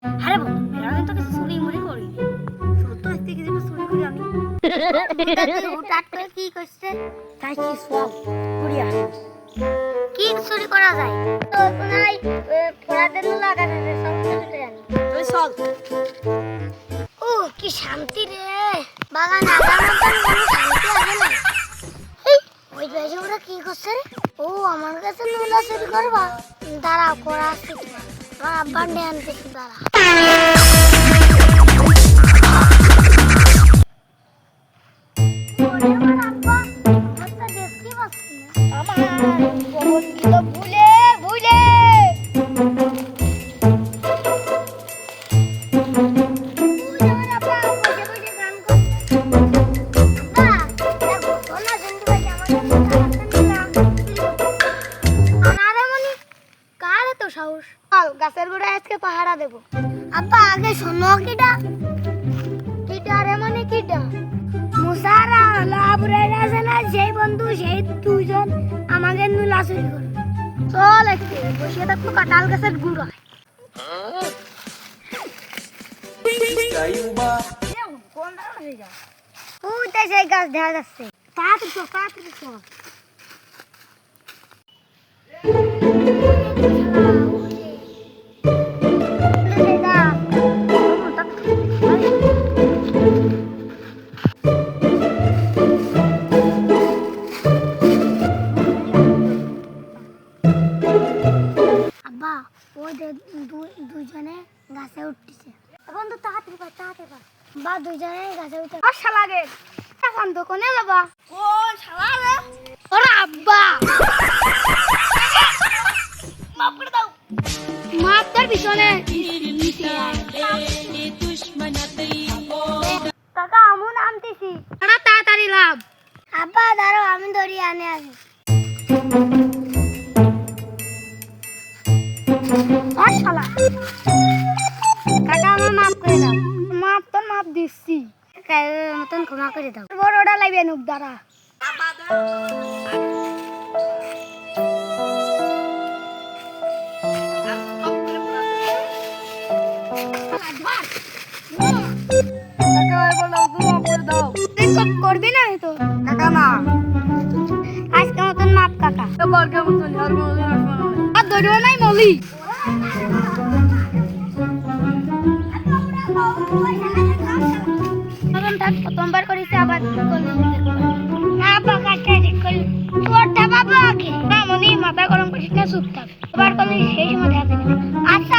আরে বন্ধু আমি তো কিছু চুরি মুড়ি করি সত্য আজকে কিছু চুরি করি আমি হুটাট করে কি করছে তাই কি সব করি আসে কি চুরি করা যায় তো নাই ফোড়াতে তো লাগাতে সব চুরি করে আনি তুই চল ও কি শান্তি রে বাগান আগার মতন কোনো শান্তি আছে না ওই বেজে ওরা কি করছে ও আমার কাছে নুলা চুরি করবা দাঁড়াও করা আছে আমার আব্বার নিয়ে আনতেছি দাঁড়া ভুলে ভুলে গাছের গোড়ায় আজকে পাহারা দেবো আব্বা আগে শোনো কিটা কিটা রে মানে কিটা মুসারা লাবরের আছে না সেই বন্ধু সেই দুইজন আমাকে নুলা চুরি করে চল একটু বসে থাকবো কাঁঠাল গাছের গুঁড়ায় ওইটা সেই গাছ দেখা যাচ্ছে তাড়াতাড়ি চল আব্বা ওই দুইজনে গাছে উঠতেছে এখন তো তাড়াতাড়ি পার বা দুইজনে গাছে উঠে আশা লাগে এখন তো কোনে যাবা কোন শালা রে ওরে আব্বা মাফ করে দাও মাফ তার পিছনে কাকা আমু নামতেছি তাড়াতাড়ি লাভ আব্বা দাঁড়াও আমি ধরি আনে আসি শালা কাকা আমার মাফ করে দাও মাফ দিচ্ছি মতন ক্ষমা করে দাও বড়টা লাগবে নুক দ্বারা করবি না তো কাকা না আজকে মতন মাপ কাকা আর ধরিও নাই মলি প্রথমবার করেছে আবার মাথা গরম করিস না চুপ থাক এবার করলে সেই সময় দেখা যাবে আচ্ছা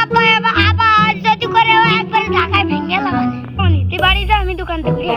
আবার যদি করে একবার ঢাকায় ভেঙে লাগানে নিতে বাড়ি যা আমি দোকান থেকে